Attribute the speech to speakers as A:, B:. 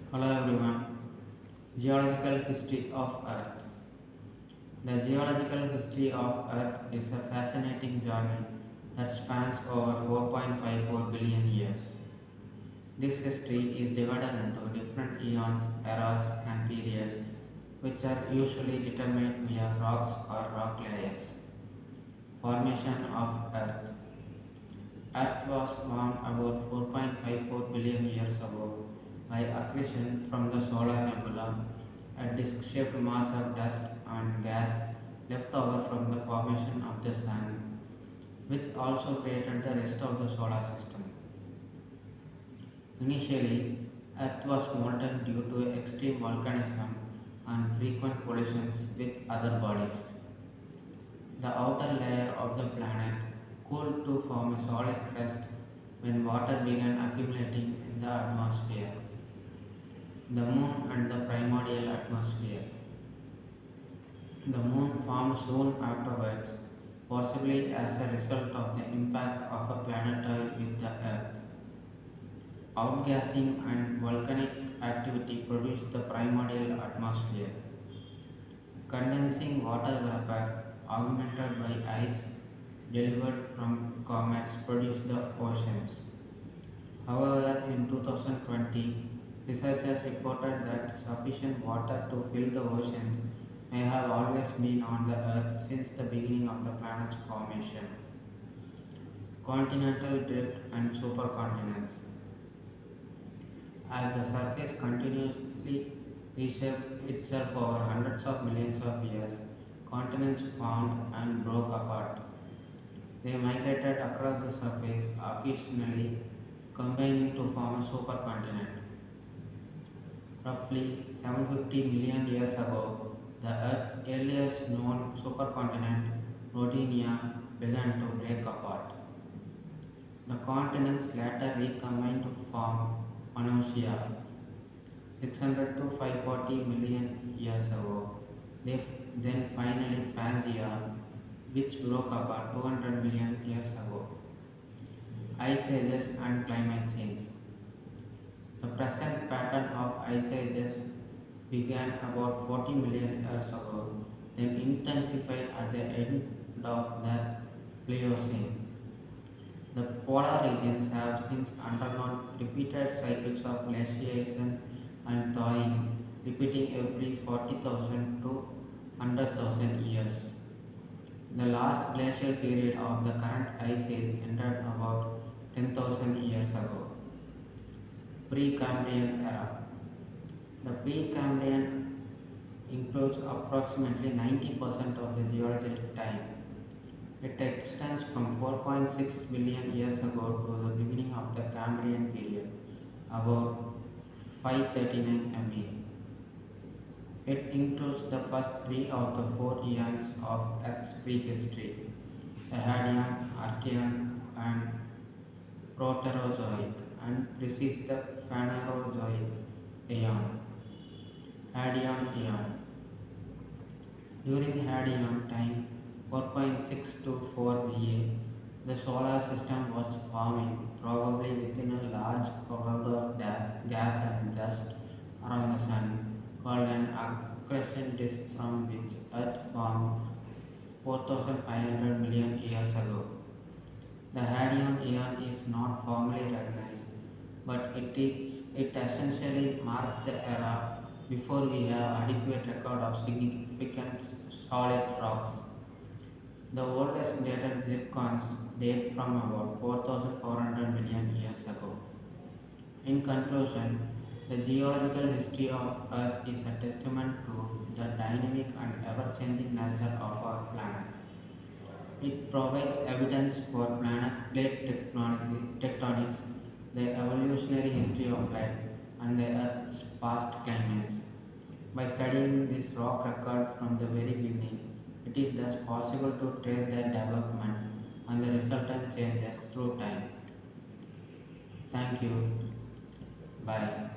A: Hello everyone. Geological history of Earth. The geological history of Earth is a fascinating journey that spans over 4.54 billion years. This history is divided into different eons, eras, and periods, which are usually determined via rocks or rock layers. Formation of Earth. Earth was formed about 4.54 billion years ago by accretion from the solar nebula, a disk-shaped mass of dust and gas left over from the formation of the Sun, which also created the rest of the solar system. Initially, Earth was molten due to extreme volcanism and frequent collisions with other bodies. The outer layer of the planet cooled to form a solid crust when water began accumulating in the atmosphere. The Moon and the primordial atmosphere. The Moon formed soon afterwards, possibly as a result of the impact of a planetoid with the Earth. Outgassing and volcanic activity produced the primordial atmosphere. Condensing water vapor, augmented by ice delivered from comets, produced the oceans. However, in 2020, researchers reported that sufficient water to fill the oceans may have always been on the Earth since the beginning of the planet's formation. Continental drift and supercontinents. As the surface continuously reshaped itself over hundreds of millions of years, continents formed and broke apart. They migrated across the surface, occasionally combining to form a supercontinent. Roughly 750 million years ago, the Earth's earliest known supercontinent, Rodinia, began to break apart. The continents later recombined to form Pannosia. 600 to 540 million years ago. Then finally Pangaea, which broke apart 200 million years ago. Ice ages and climate change. The present pattern of ice ages began about 40 million years ago, then intensified at the end of the Pliocene. The polar regions have since undergone repeated cycles of glaciation and thawing, repeating every 40,000 to 100,000 years. The last glacial period of the current ice age ended about 10,000 years ago. Precambrian era. The Precambrian includes approximately 90% of the geologic time. It extends from 4.6 billion years ago to the beginning of the Cambrian period, about 539 ME. It includes the first three of the four eons of Earth's prehistory: the Hadean, Archean, and Proterozoic, and precedes the Phanerozoic eon. Hadean eon. During Hadean time, 4.6 to 4 GA, the solar system was forming, probably within a large cloud of gas and dust around the Sun, called an accretion disk, from which Earth formed 4,500 million years ago. The Hadean eon is not formally recognized, but it essentially marks the era before we have adequate record of significant solid rocks. The oldest dated zircons date from about 4,400 million years ago. In conclusion, the geological history of Earth is a testament to the dynamic and ever-changing nature of our planet. It provides evidence for planet plate tectonics, the evolutionary history of life, and the Earth's past climates. By studying this rock record from the very beginning, it is thus possible to trace their development and the resultant changes through time. Thank you. Bye.